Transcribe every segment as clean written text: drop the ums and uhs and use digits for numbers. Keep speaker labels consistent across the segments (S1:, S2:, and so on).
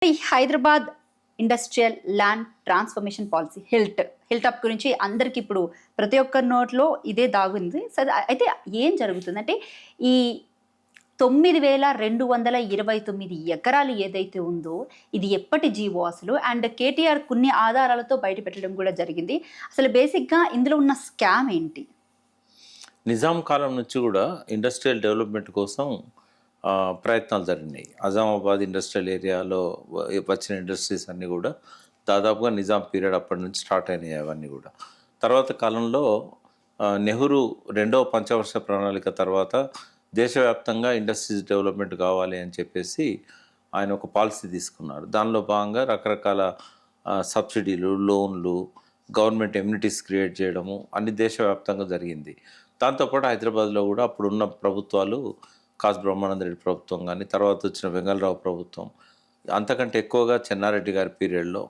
S1: ఈ Hyderabad industrial land transformation policy HILTP గురించి అందరికి ఇప్పుడు ప్రతి ఒక్కరి నోట్లో ఇదే దాగుంది. సరే, అయితే ఏం జరుగుతుందంటే ఈ 9,229 ఎకరాలు ఏదైతే ఉందో ఇది ఎప్పటి జీవో అసలు, అండ్ కేటీఆర్ కొన్ని ఆధారాలతో బయట పెట్టడం కూడా జరిగింది. అసలు బేసిక్గా ఇందులో ఉన్న స్కామ్ ఏంటి?
S2: నిజాం కాలం నుంచి కూడా ఇండస్ట్రియల్ డెవలప్మెంట్ కోసం ప్రయత్నాలు జరిగినాయి. అజామాబాద్ ఇండస్ట్రియల్ ఏరియాలో వచ్చిన ఇండస్ట్రీస్ అన్నీ కూడా దాదాపుగా నిజాం పీరియడ్ అప్పటి నుంచి స్టార్ట్ అయినాయి అవన్నీ కూడా. తర్వాత కాలంలో నెహ్రూ రెండవ పంచవర్ష ప్రణాళిక తర్వాత దేశవ్యాప్తంగా ఇండస్ట్రీస్ డెవలప్మెంట్ కావాలి అని చెప్పేసి ఆయన ఒక పాలసీ తీసుకున్నారు. దానిలో భాగంగా రకరకాల సబ్సిడీలు, లోన్లు, గవర్నమెంట్ ఎమ్యూనిటీస్ క్రియేట్ చేయడము అన్ని దేశవ్యాప్తంగా జరిగింది. దాంతోపాటు హైదరాబాద్లో కూడా అప్పుడున్న ప్రభుత్వాలు కాసు బ్రహ్మానంద రెడ్డి ప్రభుత్వం కానీ, తర్వాత వచ్చిన వెంగళరావు ప్రభుత్వం, అంతకంటే ఎక్కువగా చెన్నారెడ్డి గారి పీరియడ్లో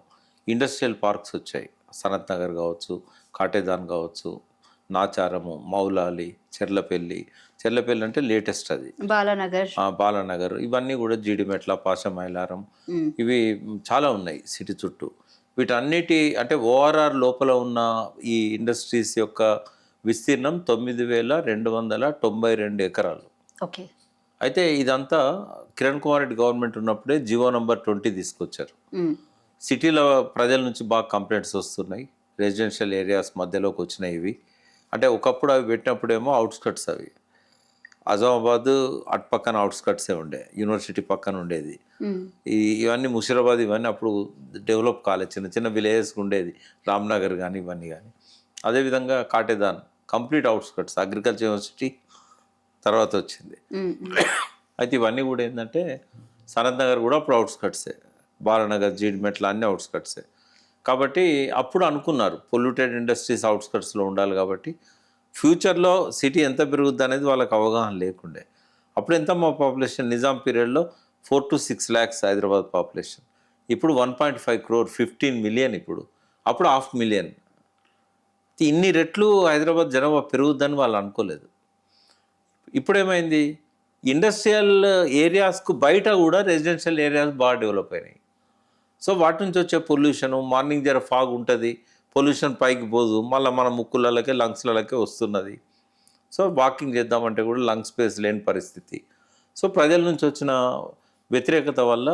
S2: ఇండస్ట్రియల్ పార్క్స్ వచ్చాయి. సనత్ నగర్ కావచ్చు, కాటేదాన్ కావచ్చు, నాచారము, మౌలాలి, చెర్లపల్లి అంటే లేటెస్ట్ అది, బాలానగర్ ఇవన్నీ కూడా జీడిమెట్ల, పాషమైలారం, ఇవి చాలా ఉన్నాయి సిటీ చుట్టూ. వీటన్నిటి అంటే ఓఆర్ఆర్ లోపల ఉన్న ఈ ఇండస్ట్రీస్ యొక్క విస్తీర్ణం 9,292 ఎకరాలు.
S1: ఓకే.
S2: అయితే ఇదంతా కిరణ్ కుమార్ రెడ్డి గవర్నమెంట్ ఉన్నప్పుడే జీవో నంబర్ 20 తీసుకొచ్చారు. సిటీలో ప్రజల నుంచి బాగా కంప్లైంట్స్ వస్తున్నాయి, రెసిడెన్షియల్ ఏరియాస్ మధ్యలోకి వచ్చినాయి ఇవి. అంటే ఒకప్పుడు అవి పెట్టినప్పుడేమో అవుట్స్కట్స్, అవి అజామాబాద్ అటు పక్కన అవుట్స్కట్సే ఉండే, యూనివర్సిటీ పక్కన ఉండేది. ఇవన్నీ ముషిరాబాద్ ఇవన్నీ అప్పుడు డెవలప్ కాలేదు, చిన్న చిన్న విలేజెస్ ఉండేది, రామ్నగర్ కానీ ఇవన్నీ కానీ. అదేవిధంగా Katedan complete outskirts, agriculture university తర్వాత వచ్చింది. అయితే ఇవన్నీ కూడా ఏంటంటే సనత్ నగర్ కూడా అప్పుడు అవుట్స్కట్సే, బాలనగర్, జీడిమెట్ల అన్నీ అవుట్స్కట్సే. కాబట్టి అప్పుడు అనుకున్నారు పొల్యూటెడ్ ఇండస్ట్రీస్ అవుట్స్కట్స్లో ఉండాలి, కాబట్టి ఫ్యూచర్లో సిటీ ఎంత పెరుగుద్ది అనేది వాళ్ళకి అవగాహన లేకుండే. అప్పుడు ఎంత మా పాపులేషన్ నిజాం పీరియడ్లో 4 to 6 lakhs హైదరాబాద్ పాపులేషన్, ఇప్పుడు 1.5 crore, 15 million ఇప్పుడు, అప్పుడు 500,000. ఇన్ని రెట్లు హైదరాబాద్ జనాభా పెరుగుద్దని వాళ్ళు అనుకోలేదు. ఇప్పుడేమైంది, ఇండస్ట్రియల్ ఏరియాస్కు బయట కూడా రెసిడెన్షియల్ ఏరియాస్ బాగా డెవలప్ అయినాయి. సో వాటి నుంచి వచ్చే పొల్యూషను, మార్నింగ్ జర ఫాగ్ ఉంటుంది, పొల్యూషన్ పైకి పోదు, మళ్ళీ మన ముక్కులకే లంగ్స్లకే వస్తున్నది. సో వాకింగ్ చేద్దామంటే కూడా లంగ్ స్పేస్ లేని పరిస్థితి. సో ప్రజల నుంచి వచ్చిన వ్యతిరేకత వల్ల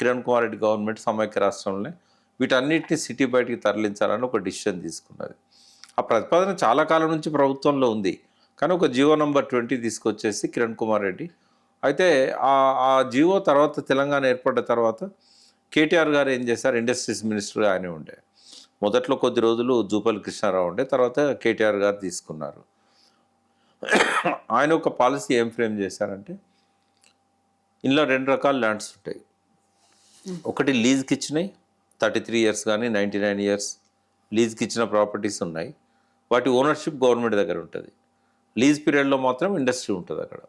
S2: కిరణ్ కుమార్ రెడ్డి గవర్నమెంట్ సమైక్య రాష్ట్రంలో వీటన్నిటిని సిటీ బయటికి తరలించాలని ఒక డిసిషన్ తీసుకున్నది. ఆ ప్రతిపాదన చాలా కాలం నుంచి ప్రభుత్వంలో ఉంది, కానీ ఒక జీవో నంబర్ 20 తీసుకొచ్చేసి కిరణ్ కుమార్ రెడ్డి. అయితే ఆ జీవో తర్వాత తెలంగాణ ఏర్పడ్డ తర్వాత కేటీఆర్ గారు ఏం చేశారు, ఇండస్ట్రీస్ మినిస్టర్గా ఆయనే ఉండే. మొదట్లో కొద్ది రోజులు జూపల్లి కృష్ణారావు ఉండే, తర్వాత కేటీఆర్ గారు తీసుకున్నారు. ఆయన ఒక పాలసీ ఏం ఫ్రేమ్ చేశారంటే, ఇందులో 2 రకాల ల్యాండ్స్ ఉంటాయి. ఒకటి లీజ్కి ఇచ్చినాయి, 33 years కానీ 99 years లీజ్కి ఇచ్చిన ప్రాపర్టీస్ ఉన్నాయి. వాటి ఓనర్షిప్ గవర్నమెంట్ దగ్గర ఉంటుంది. లీజ్ పీరియడ్లో మాత్రం ఇండస్ట్రీ ఉంటుంది అక్కడ.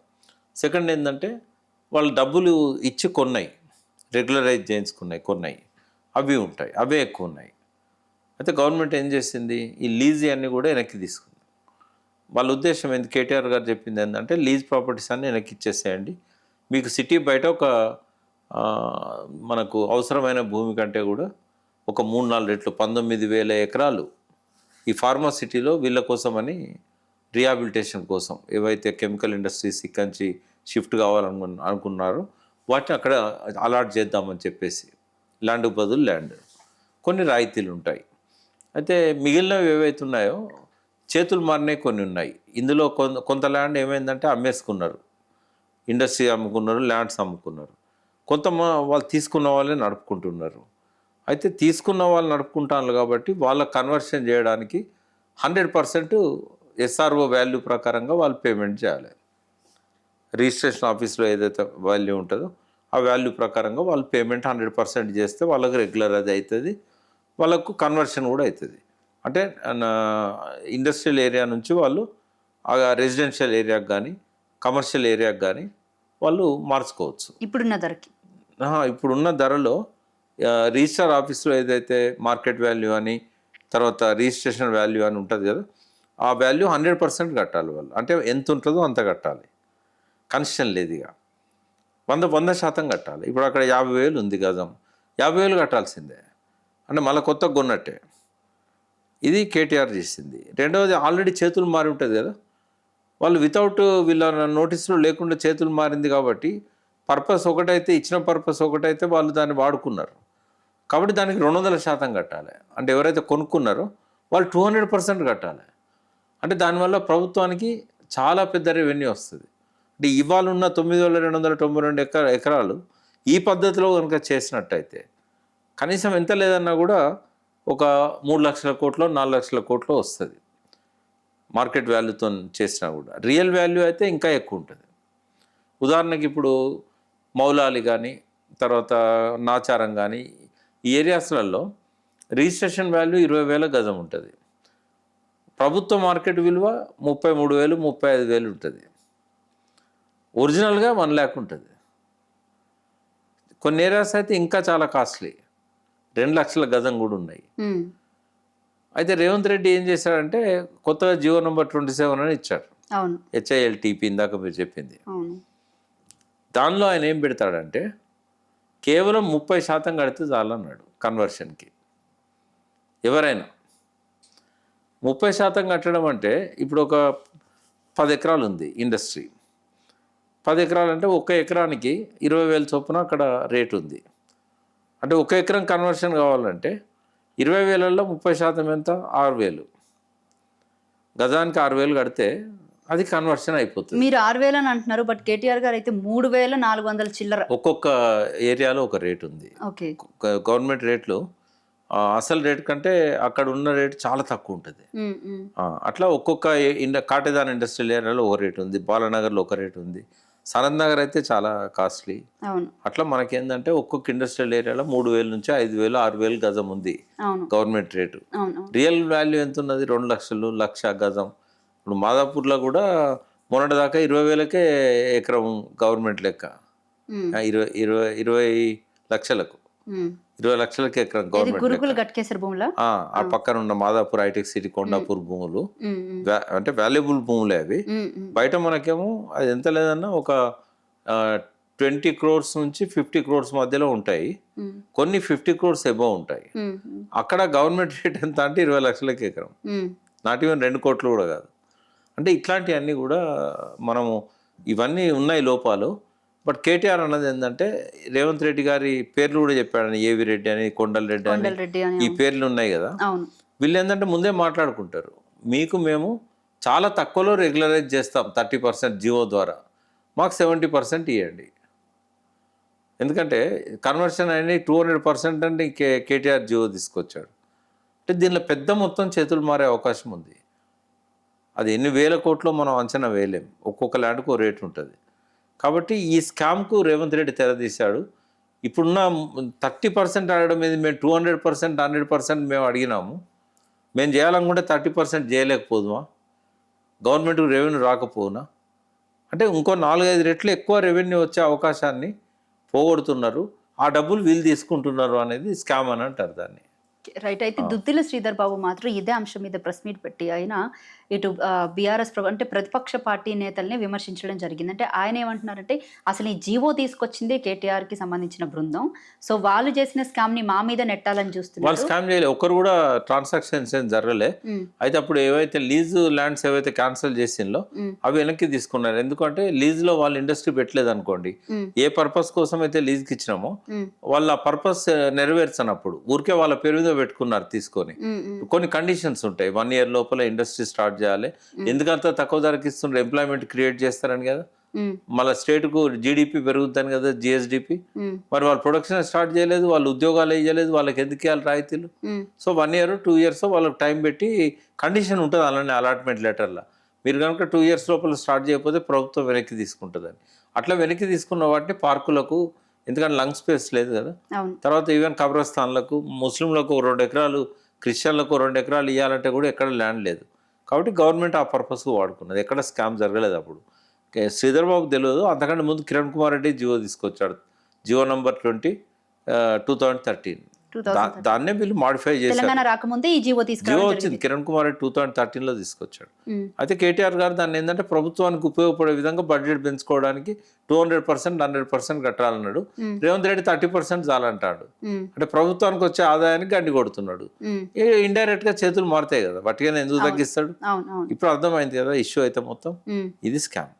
S2: సెకండ్ ఏంటంటే వాళ్ళు డబ్బులు ఇచ్చి కొన్నాయి, రెగ్యులరైజ్ చేయించుకున్నాయి కొన్నాయి, అవి ఉంటాయి, అవే ఎక్కువ ఉన్నాయి. అయితే గవర్నమెంట్ ఏం చేసింది, ఈ లీజ్ అన్నీ కూడా వెనక్కి తీసుకుంది. వాళ్ళ ఉద్దేశం ఏంది, కేటీఆర్ గారు చెప్పింది ఏంటంటే లీజ్ ప్రాపర్టీస్ అన్నీ వెనక్కి ఇచ్చేసేయండి, మీకు సిటీ బయట ఒక మనకు అవసరమైన భూమి కంటే కూడా ఒక 3-4 రెట్లు 19,000 ఎకరాలు ఈ ఫార్మా సిటీలో వీళ్ళ కోసమని రీహాబిలిటేషన్ కోసం ఏవైతే కెమికల్ ఇండస్ట్రీస్ ఇక్కడి నుంచి షిఫ్ట్ అనుకున్నారో వాటిని అక్కడ అలాట్ చేద్దామని చెప్పేసి, ల్యాండ్కు బదులు ల్యాండ్, కొన్ని రాయితీలు ఉంటాయి. అయితే మిగిలినవి ఏవైతే ఉన్నాయో చేతులు మారినవి కొన్ని ఉన్నాయి. ఇందులో కొంత ల్యాండ్ ఏమైందంటే అమ్మేసుకున్నారు, ఇండస్ట్రీ అమ్ముకున్నారు, ల్యాండ్స్ అమ్ముకున్నారు. కొంత వాళ్ళు తీసుకున్న వాళ్ళే నడుపుకుంటున్నారు. అయితే తీసుకున్న వాళ్ళు నడుపుకుంటారు కాబట్టి వాళ్ళ కన్వర్షన్ చేయడానికి 100% ఎస్ఆర్ఓ వాల్యూ ప్రకారంగా వాళ్ళు పేమెంట్ చేయాలి. రిజిస్ట్రేషన్ ఆఫీస్లో ఏదైతే వాల్యూ ఉంటుందో ఆ వాల్యూ ప్రకారంగా వాళ్ళు పేమెంట్ 100% చేస్తే వాళ్ళకి రెగ్యులర్ అది అవుతుంది, వాళ్ళకు కన్వర్షన్ కూడా అవుతుంది. అంటే ఇండస్ట్రియల్ ఏరియా నుంచి వాళ్ళు రెసిడెన్షియల్ ఏరియాకి కానీ కమర్షియల్ ఏరియాకి కానీ వాళ్ళు మార్చుకోవచ్చు. ఇప్పుడున్న ధరలో రిజిస్టర్ ఆఫీస్లో ఏదైతే మార్కెట్ వాల్యూ అని, తర్వాత రిజిస్ట్రేషన్ వాల్యూ అని ఉంటుంది కదా, ఆ వాల్యూ 100% కట్టాలి వాళ్ళు. అంటే ఎంత ఉంటుందో అంత కట్టాలి, కన్సెషన్ లేదు. ఇక 100% కట్టాలి. ఇప్పుడు అక్కడ 50,000 ఉంది గజం, 50,000 కట్టాల్సిందే, అంటే మళ్ళీ కొత్తగా కొన్నట్టే. ఇది కేటీఆర్ చేసింది. రెండవది ఆల్రెడీ చేతులు మారి ఉంటుంది కదా, వాళ్ళు వితౌట్ వీళ్ళ నోటీసులు లేకుండా చేతులు మారింది కాబట్టి పర్పస్ ఒకటైతే, ఇచ్చిన పర్పస్ ఒకటైతే వాళ్ళు దాన్ని వాడుకున్నారు కాబట్టి దానికి 200% కట్టాలి. అంటే ఎవరైతే కొనుక్కున్నారో వాళ్ళు 200% కట్టాలి. అంటే దానివల్ల ప్రభుత్వానికి చాలా పెద్ద రెవెన్యూ వస్తుంది. అంటే ఇవాళ ఉన్న 9,292 ఎకరాలు ఈ పద్ధతిలో కనుక చేసినట్టయితే కనీసం ఎంత లేదన్నా కూడా ఒక 3 లక్షల కోట్లో 4 లక్షల కోట్లో వస్తుంది. మార్కెట్ వాల్యూతో చేసినా కూడా రియల్ వాల్యూ అయితే ఇంకా ఎక్కువ ఉంటుంది. ఉదాహరణకి ఇప్పుడు మౌలాలి కానీ, తర్వాత నాచారం కానీ, ఈ ఏరియాస్లలో రిజిస్ట్రేషన్ వాల్యూ 20,000 గజం ఉంటుంది. ప్రభుత్వ మార్కెట్ విలువ 33,000 35,000 ఉంటుంది. ఒరిజినల్గా 1 lakh ఉంటుంది. కొన్ని ఏరియాస్ అయితే ఇంకా చాలా కాస్ట్లీ, 2 లక్షల గజం కూడా ఉన్నాయి. అయితే రేవంత్ రెడ్డి ఏం చేశాడంటే కొత్తగా జియో నెంబర్ 27 అని ఇచ్చాడు. HILTP ఇందాక మీరు చెప్పింది. దానిలో ఆయన ఏం పెడతాడంటే కేవలం 30% కడితే చాలన్నాడు కన్వర్షన్కి. ఎవరైనా 30% కట్టడం అంటే ఇప్పుడు ఒక 10 ఎకరాలు ఉంది ఇండస్ట్రీ. 10 ఎకరాలు అంటే ఒక ఎకరానికి 20,000 చొప్పున అక్కడ రేటు ఉంది. అంటే ఒక ఎకరం కన్వర్షన్ కావాలంటే 20,000లో 30% ఎంత? 6,000. గజానికి 6,000 కడితే అది కన్వర్షన్ అయిపోతుంది.
S1: మీరు 6,000 అని అంటున్నారు, బట్ కేటీఆర్ గారు అయితే 3,400 చిల్లర.
S2: ఒక్కొక్క ఏరియాలో ఒక రేటు ఉంది. గవర్నమెంట్ రేట్లు అసలు రేటు కంటే అక్కడ ఉన్న రేటు చాలా తక్కువ ఉంటుంది. అట్లా ఒక్కొక్క కాటేదాన్ ఇండస్ట్రియల్ ఏరియాలో ఒక రేటు ఉంది, బాలానగర్లో ఒక రేటు ఉంది, సనత్ నగర్ అయితే చాలా కాస్ట్లీ. అట్లా మనకేందంటే ఒక్కొక్క ఇండస్ట్రియల్ ఏరియాలో 3,000 నుంచి 5,000 6,000 గజం ఉంది గవర్నమెంట్ రేటు. రియల్ వాల్యూ ఎంత ఉన్నది? 2 లక్షలు, 1,00,000 గజం. ఇప్పుడు మాదాపూర్లో కూడా మొన్నటి దాకా 20,000కే ఎకరం గవర్నమెంట్ లెక్క, 20 లక్షలకు, 20 లక్షలకి ఎకరం గవర్నమెంట్. ఆ పక్కన ఉన్న మాదాపూర్ హైటెక్ సిటీ, కొండాపూర్ భూములు అంటే వాల్యుబుల్ భూములే అవి. బయట మనకేమో అది ఎంత లేదన్నా ఒక 20 crores నుంచి 50 crores మధ్యలో ఉంటాయి, కొన్ని 50 crores ఎబో ఉంటాయి. అక్కడ గవర్నమెంట్ రేట్ ఎంత అంటే 20 లక్షలకి ఎకరం, నాట్ ఈవెన్ 2 కోట్లు కూడా కాదు. అంటే ఇట్లాంటివన్నీ కూడా మనము, ఇవన్నీ ఉన్నాయి లోపాలు. బట్ కేటీఆర్ అన్నది ఏంటంటే రేవంత్ రెడ్డి గారి పేర్లు కూడా చెప్పాడని, ఏవి రెడ్డి అని, కొండల్ రెడ్డి అని, ఈ పేర్లు ఉన్నాయి కదా. వీళ్ళు ఏంటంటే ముందే మాట్లాడుకుంటారు, మీకు మేము చాలా తక్కువలో రెగ్యులరైజ్ చేస్తాం 30% జియో ద్వారా, మాకు 70% ఇవ్వండి. ఎందుకంటే కన్వర్షన్ అయిన 200% అంటే కేటీఆర్ జియో తీసుకొచ్చాడు. అంటే దీనిలో పెద్ద మొత్తం చేతులు మారే అవకాశం ఉంది. అది ఎన్ని వేల కోట్లో మనం అంచనా వేయలేం, ఒక్కొక్క ల్యాండ్కు ఓ రేటు ఉంటుంది. కాబట్టి ఈ స్కామ్కు రేవంత్ రెడ్డి తెరదీశాడు. ఇప్పుడున్న 30% అడగడం మీద మేము 200% 100% మేము అడిగినాము, మేము చేయాలనుకుంటే 30% చేయలేకపోదుమా? గవర్నమెంట్కి రెవెన్యూ రాకపోవునా? అంటే ఇంకో 4-5 రెట్లు ఎక్కువ రెవెన్యూ వచ్చే అవకాశాన్ని పోగొడుతున్నారు. ఆ డబ్బులు వీళ్ళు తీసుకుంటున్నారు అనేది స్కామ్ అని అంటారు దాన్ని.
S1: రైట్. అయితే దుద్దిల శ్రీధర్ బాబు మాత్రం ఇదే అంశం మీద ప్రెస్ మీట్ పెట్టి ఆయన ఇటు బీఆర్ఎస్ అంటే ప్రతిపక్ష పార్టీ నేతల్ని విమర్శించడం జరిగింది. అంటే ఆయన ఏమంటున్నారంటే అసలు ఈ జీవో తీసుకొచ్చింది కేటీఆర్కి సంబంధించిన బృందం, సో వాళ్ళు చేసిన స్కామ్ ని మా మీద నెట్టాలని చూస్తున్నారు.
S2: వాళ్ళు స్కామ్ చేయలేదు, ఒక్కరు కూడా ట్రాన్సాక్షన్స్ ఏం జరగలే. అయితే అప్పుడు ఏవైతే లీజ్ ల్యాండ్స్ ఏవైతే క్యాన్సిల్ చేసిందో అవి వెనక్కి తీసుకున్నారు. ఎందుకంటే లీజ్ లో వాళ్ళు ఇండస్ట్రీ పెట్టలేదు అనుకోండి, ఏ పర్పస్ కోసం అయితే లీజ్కి ఇచ్చినామో వాళ్ళ పర్పస్ నెరవేర్చనప్పుడు ఊరికే వాళ్ళ పేరు మీద పెట్టుకున్నారు తీసుకొని. కొన్ని కండిషన్స్ ఉంటాయి, 1 year లోపల ఇండస్ట్రీ స్టార్ట్ చేయాలి, ఎందుకంత తక్కువ ధరకి ఇస్తున్నారు, ఎంప్లాయ్మెంట్ క్రియేట్ చేస్తారని కదా, మళ్ళీ స్టేట్కు జీడిపి పెరుగుతుంది కదా, GSDP. మరి వాళ్ళు ప్రొడక్షన్ స్టార్ట్ చేయలేదు, వాళ్ళు ఉద్యోగాలు వేయలేదు, వాళ్ళకి ఎందుకు ఇవ్వాలి రాయితీలు? సో 1 year 2 years వాళ్ళకి టైం పెట్టి కండిషన్ ఉంటుంది అలానే అలాట్మెంట్ లెటర్లో, మీరు కనుక 2 years లోపల స్టార్ట్ చేయకపోతే ప్రభుత్వం వెనక్కి తీసుకుంటుందని. అట్లా వెనక్కి తీసుకున్న వాటిని పార్కులకు, ఎందుకంటే లంగ్ స్పేస్ లేదు కదా, తర్వాత ఈవెన్ కబ్రస్థాన్లకు, ముస్లింలకు 2 ఎకరాలు, క్రిస్టియన్లకు 2 ఎకరాలు ఇవ్వాలంటే కూడా ఎక్కడ ల్యాండ్ లేదు. కాబట్టి గవర్నమెంట్ ఆ పర్పస్కు వాడుకున్నది, ఎక్కడ స్కామ్ జరగలేదు. అప్పుడు శ్రీధర్ బాబు తెలియదు, అంతకంటే ముందు కిరణ్ కుమార్ రెడ్డి జియో తీసుకొచ్చాడు, జియో నెంబర్ 20 2013. దాన్నే వీళ్ళు మాడిఫై చేశారు.
S1: తెలంగాణ రాకముందే ఈ జీవో
S2: జియో
S1: తీసుకురావడం
S2: వచ్చింది, కిరణ్ కుమార్ రెడ్డి 2013లో తీసుకొచ్చాడు.
S1: ఉమ్,
S2: అయితే కేటీఆర్ గారు దాన్ని ఏంటంటే ప్రభుత్వానికి ఉపయోగపడే విధంగా బడ్జెట్ పెంచుకోవడానికి 200% 100% కట్టాలన్నాడు.
S1: ఉమ్,
S2: రేవంత్ రెడ్డి 30% చాలంటాడు.
S1: ఉమ్,
S2: అంటే ప్రభుత్వానికి వచ్చే ఆదాయానికి గండి కొడుతున్నాడు.
S1: ఉమ్.
S2: ఇండైరెక్ట్ గా చేతులు మారుతాయి కదా, వట్టిగానే ఎందుకు తగ్గిస్తాడు?
S1: అవును అవును.
S2: ఇప్పుడు అర్థమైంది కదా ఇష్యూ అయితే మొత్తం
S1: ఉమ్.
S2: ఇది స్కామ్.